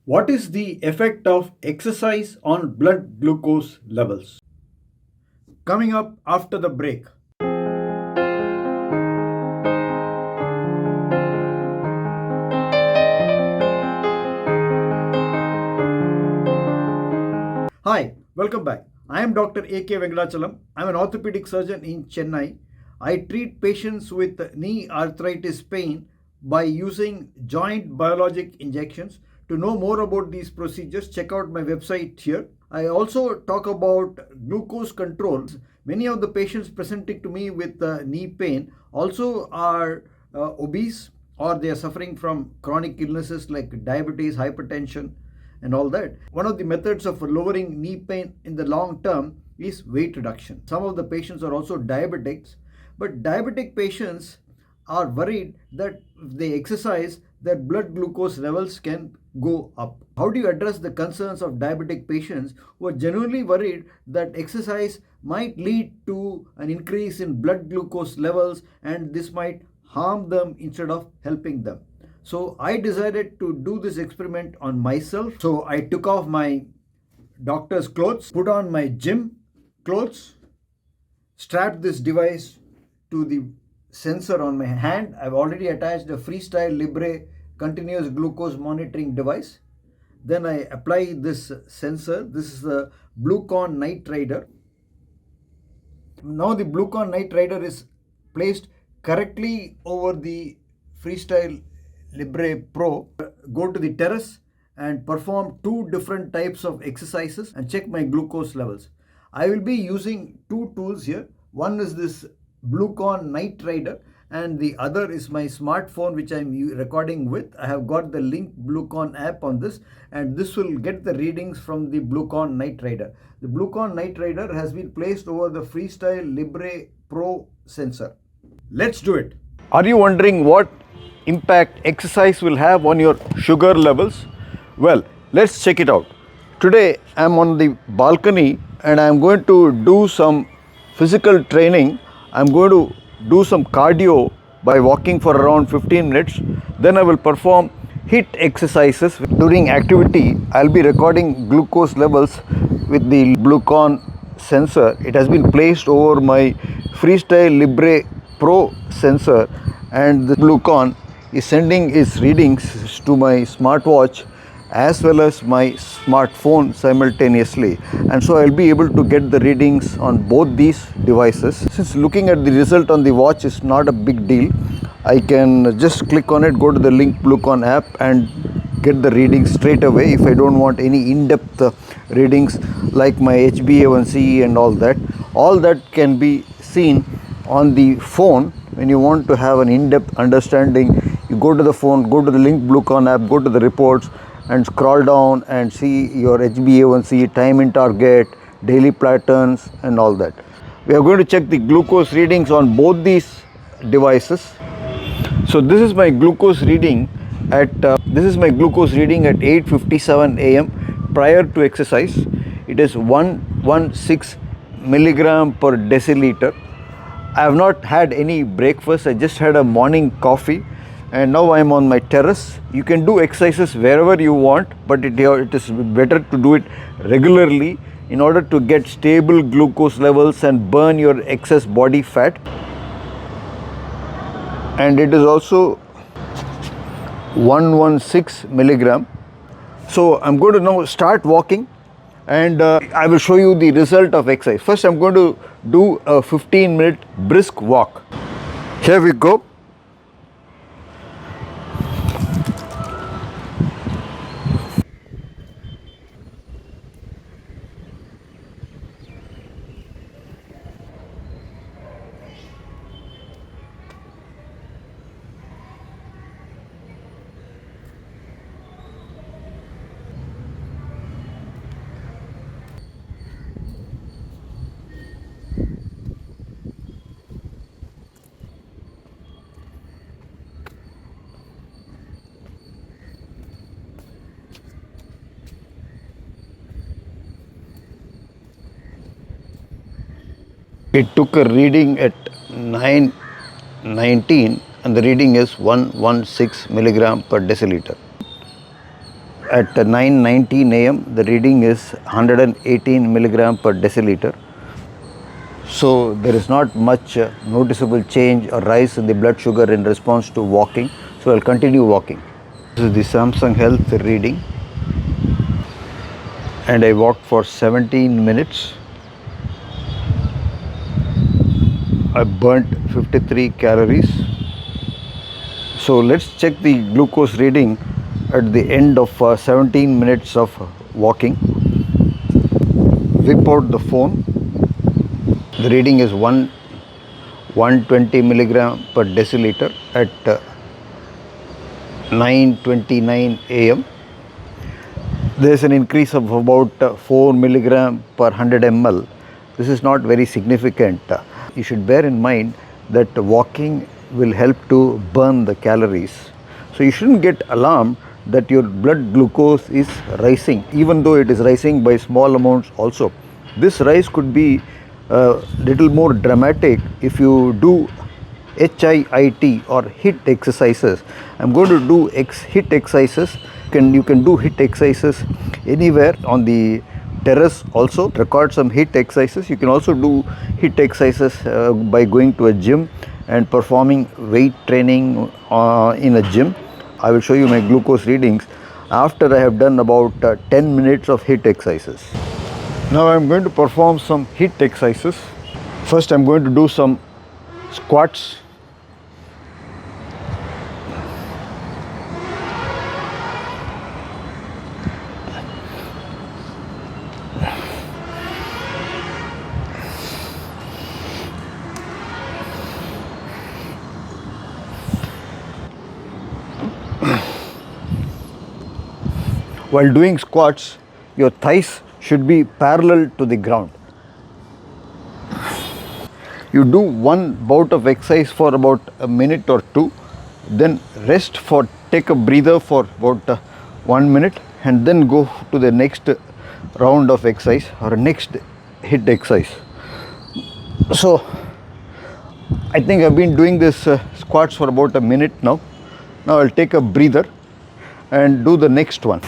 What is the effect of exercise on blood glucose levels? Coming up after the break. Hi, welcome back. I am Dr. A.K. Venkatachalam. I am an orthopedic surgeon in Chennai. I treat patients with knee arthritis pain by using joint biologic injections. To know more about these procedures, check out my website here. I also talk about glucose control. Many of the patients presenting to me with knee pain also are obese, or they are suffering from chronic illnesses like diabetes, hypertension, and all that. One of the methods of lowering knee pain in the long term is weight reduction. Some of the patients are also diabetics, but diabetic patients are worried that if they exercise, their blood glucose levels can go up. How do you address the concerns of diabetic patients who are genuinely worried that exercise might lead to an increase in blood glucose levels and this might harm them instead of helping them? So I decided to do this experiment on myself. So I took off my doctor's clothes, put on my gym clothes, strapped this device to the sensor on my hand. I've already attached a Freestyle Libre continuous glucose monitoring device. Then I apply this sensor. This is the Bluecon Night Rider. Now the Bluecon Night Rider is placed correctly over the Freestyle Libre Pro. Go to the terrace and perform two different types of exercises and check my glucose levels. I will be using two tools here. One is this Bluecon Night Rider and the other is my smartphone which I'm recording with. I have got the Link Bluecon app on this, and this will get the readings from the Bluecon Night Rider. The Bluecon Night Rider has been placed over the Freestyle Libre Pro sensor. Let's do it. Are you wondering what impact exercise will have on your sugar levels? Well, let's check it out. Today I'm on the balcony and I'm going to do some physical training. I'm going to do some cardio by walking for around 15 minutes. Then I will perform HIIT exercises. During activity, I'll be recording glucose levels with the Bluecon sensor. It has been placed over my Freestyle Libre Pro sensor, and the Bluecon is sending its readings to my smartwatch as well as my smartphone simultaneously, and so I'll be able to get the readings on both these devices. Since looking at the result on the watch is not a big deal, I can just click on it, go to the Link Bluecon app and get the readings straight away if I don't want any in-depth readings like my HbA1c and all that. All that can be seen on the phone. When you want to have an in-depth understanding, you go to the phone, go to the Link Bluecon app, go to the reports and scroll down and see your HbA1c, time in target, daily patterns and all that. We are going to check the glucose readings on both these devices. So this is my glucose reading at 8:57 a.m. prior to exercise. It is 116 milligram per deciliter. I have not had any breakfast. I just had a morning coffee. And now I am on my terrace. You can do exercises wherever you want, but it is better to do it regularly in order to get stable glucose levels and burn your excess body fat. And it is also 116 milligram. So I'm going to now start walking, and I will show you the result of exercise. First I'm going to do a 15-minute brisk walk. Here we go. It took a reading at 9:19 and the reading is 116 milligram per deciliter. At 9:19 a.m. the reading is 118 milligram per deciliter. So there is not much noticeable change or rise in the blood sugar in response to walking. So I'll continue walking. This is the Samsung Health reading, and I walked for 17 minutes. I burnt 53 calories. So let's check the glucose reading at the end of 17 minutes of walking. Whip out the phone. The reading is 120 milligram per deciliter at 9:29 a.m. There is an increase of about 4 milligram per 100 ml. This is not very significant. You should bear in mind that walking will help to burn the calories. So you shouldn't get alarmed that your blood glucose is rising, even though it is rising by small amounts also. This rise could be a little more dramatic if you do HIIT or HIIT exercises. I'm going to do HIIT exercises. You can do HIIT exercises anywhere on the terrace also. Record some HIIT exercises. You can also do HIIT exercises by going to a gym and performing weight training in a gym. I will show you my glucose readings after I have done about 10 minutes of HIIT exercises. Now I am going to perform some HIIT exercises. First I am going to do some squats. While doing squats, your thighs should be parallel to the ground. You do one bout of exercise for about a minute or two, then rest take a breather for about 1 minute, and then go to the next round of exercise or next HIIT exercise. So I think I've been doing this squats for about a minute now. Now I'll take a breather and do the next one.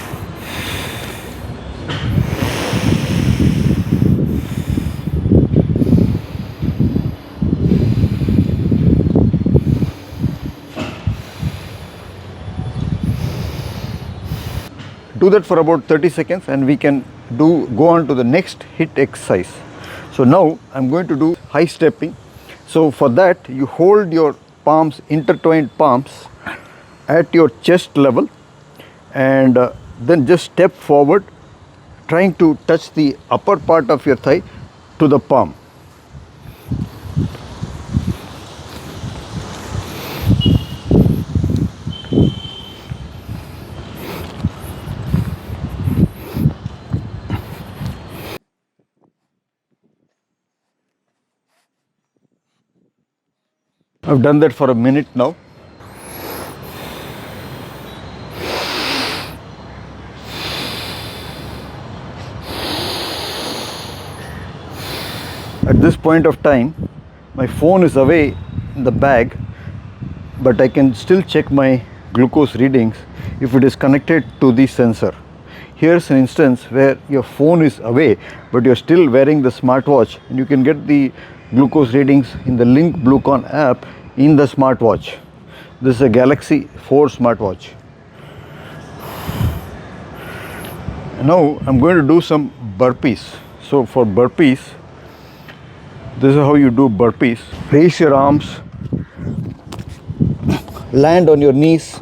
Do that for about 30 seconds and we can go on to the next HIIT exercise. So now I'm going to do high stepping. So for that you hold your palms, intertwined palms at your chest level, and then just step forward, trying to touch the upper part of your thigh to the palm. I've done that for a minute now. At this point of time, my phone is away in the bag, but I can still check my glucose readings if it is connected to the sensor. Here's an instance where your phone is away, but you're still wearing the smartwatch, and you can get the glucose readings in the Link Bluecon app in the smartwatch. This is a Galaxy 4 smartwatch. Now I'm going to do some burpees. So for burpees, this is how you do burpees. Raise your arms, land on your knees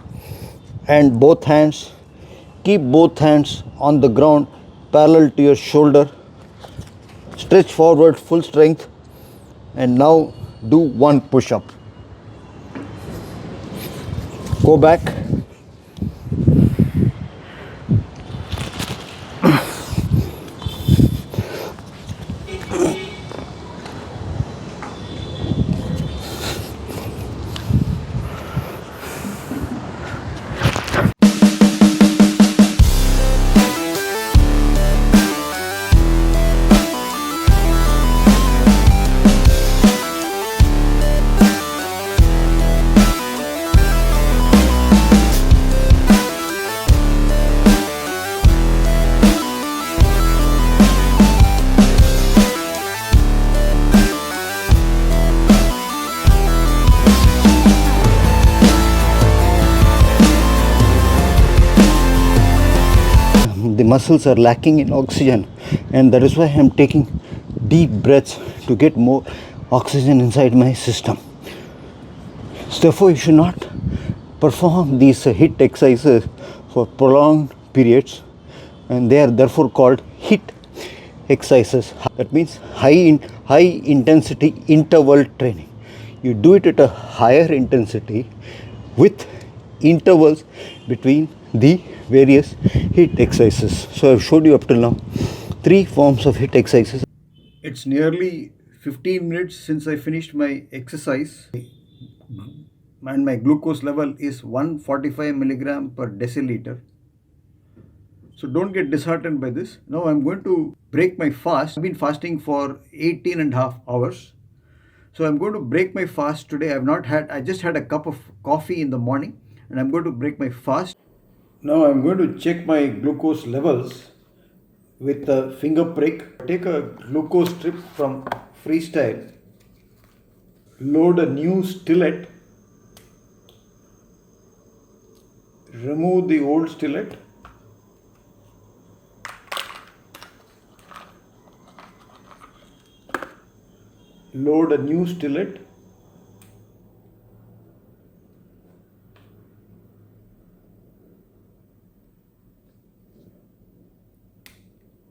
and both hands. Keep both hands on the ground parallel to your shoulder. Stretch forward full strength, and now do one push-up. Go back. the muscles are lacking in oxygen, and that is why I'm taking deep breaths to get more oxygen inside my system. So therefore, you should not perform these HIIT exercises for prolonged periods, and they are therefore called HIIT exercises. That means high intensity interval training. You do it at a higher intensity with intervals between the various HIIT exercises. So I've showed you up till now 3 forms of HIIT exercises. It's nearly 15 minutes since I finished my exercise, and my glucose level is 145 milligram per deciliter. So don't get disheartened by this. Now I'm going to break my fast. I've been fasting for 18 and a half hours. So I'm going to break my fast today. I just had a cup of coffee in the morning, and I'm going to break my fast. Now I'm going to check my glucose levels with a finger prick. Take a glucose strip from Freestyle, load a new stillet, remove the old stillet, load a new stillet,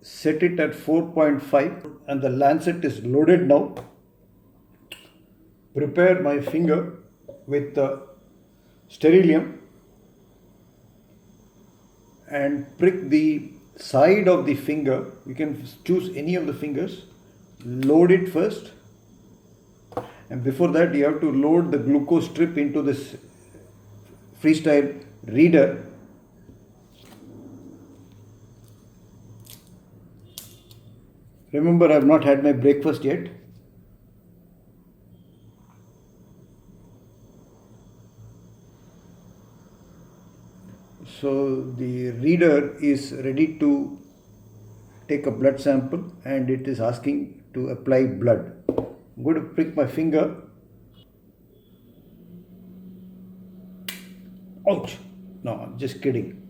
set it at 4.5, and the lancet is loaded now. Prepare my finger with the sterilium and prick the side of the finger. You can choose any of the fingers. Load it first, and before that you have to load the glucose strip into this Freestyle reader. Remember, I have not had my breakfast yet. So the reader is ready to take a blood sample, and it is asking to apply blood. I'm going to prick my finger. Ouch! No, I'm just kidding.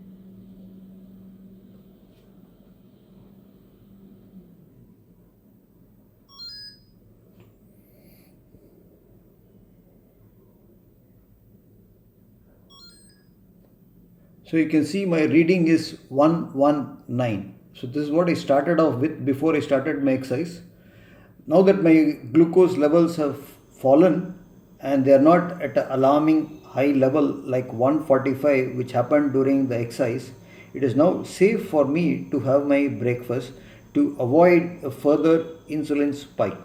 So you can see my reading is 119. So this is what I started off with before I started my exercise. Now that my glucose levels have fallen and they are not at an alarming high level like 145, which happened during the exercise, it is now safe for me to have my breakfast to avoid a further insulin spike.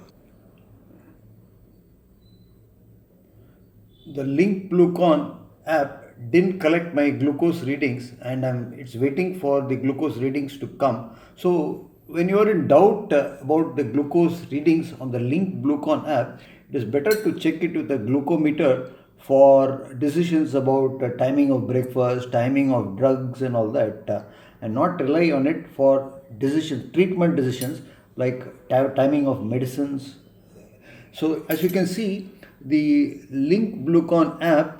The Link Glucon app didn't collect my glucose readings, and it's waiting for the glucose readings to come. So when you are in doubt about the glucose readings on the Link Glucon app, it is better to check it with a glucometer for decisions about timing of breakfast, timing of drugs and all that, and not rely on it for treatment decisions like timing of medicines. So as you can see, the Link Glucon app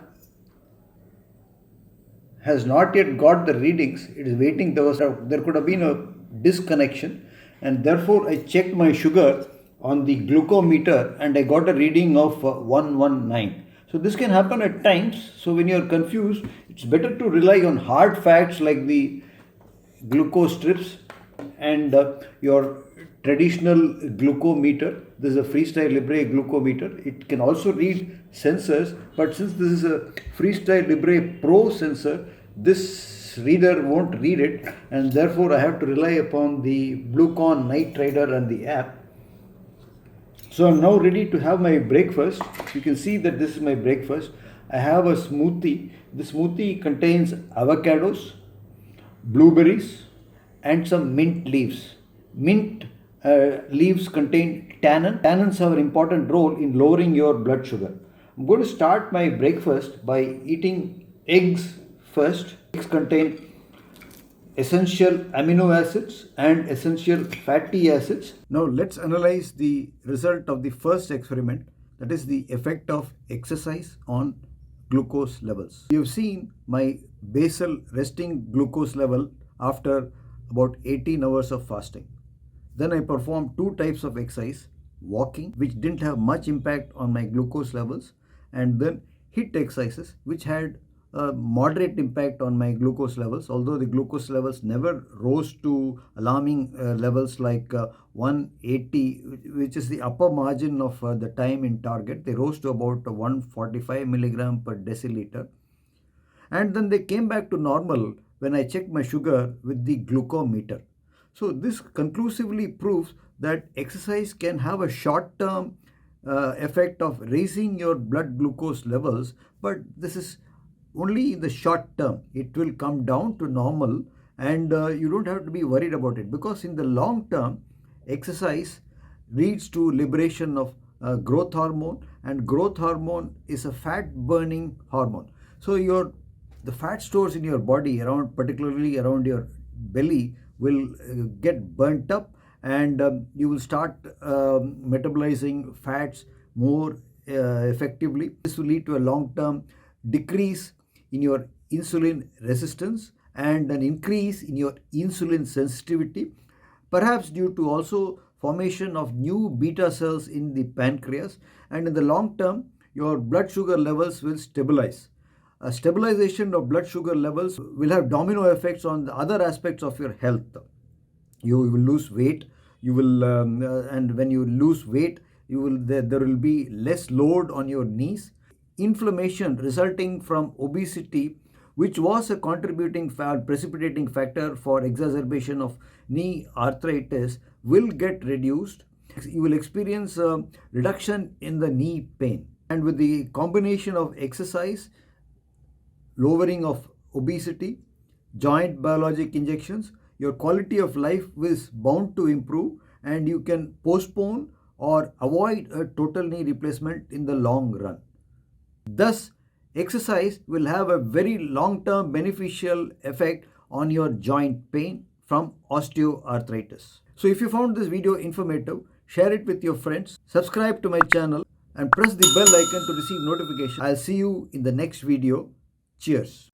has not yet got the readings. It is waiting. There could have been a disconnection, and therefore I checked my sugar on the glucometer and I got a reading of 119. So this can happen at times. So when you are confused, it's better to rely on hard facts like the glucose strips and your traditional glucometer. This is a Freestyle Libre glucometer. It can also read sensors, but since this is a Freestyle Libre Pro sensor, this reader won't read it, and therefore I have to rely upon the Glucon Night Rider and the app. So I'm now ready to have my breakfast. You can see that this is my breakfast. I have a smoothie. The smoothie contains avocados, blueberries, and some mint leaves. Mint leaves contain tannin. Tannins have an important role in lowering your blood sugar. I'm going to start my breakfast by eating eggs first. Eggs contain essential amino acids and essential fatty acids. Now let's analyze the result of the first experiment, that is the effect of exercise on glucose levels. You've seen my basal resting glucose level after about 18 hours of fasting. Then I performed two types of exercise, walking, which didn't have much impact on my glucose levels, and then HIIT exercises, which had a moderate impact on my glucose levels, although the glucose levels never rose to alarming levels like 180, which is the upper margin of the time in target. They rose to about 145 milligram per deciliter. And then they came back to normal when I checked my sugar with the glucometer. So this conclusively proves that exercise can have a short-term effect of raising your blood glucose levels, but this is only in the short term. It will come down to normal, and you don't have to be worried about it, because in the long term, exercise leads to liberation of growth hormone, and growth hormone is a fat burning hormone. So the fat stores in your body, particularly around your belly, will get burnt up, and you will start metabolizing fats more effectively. This will lead to a long-term decrease in your insulin resistance and an increase in your insulin sensitivity, perhaps due to also formation of new beta cells in the pancreas, and in the long term, your blood sugar levels will stabilize. A stabilization of blood sugar levels will have domino effects on the other aspects of your health. You will lose weight, and when you lose weight, there will be less load on your knees. Inflammation resulting from obesity, which was a precipitating factor for exacerbation of knee arthritis, will get reduced. You will experience a reduction in the knee pain. And with the combination of exercise, lowering of obesity, joint biologic injections, your quality of life is bound to improve, and you can postpone or avoid a total knee replacement in the long run. Thus, exercise will have a very long-term beneficial effect on your joint pain from osteoarthritis. So if you found this video informative, share it with your friends, subscribe to my channel, and press the bell icon to receive notifications. I'll see you in the next video. Cheers.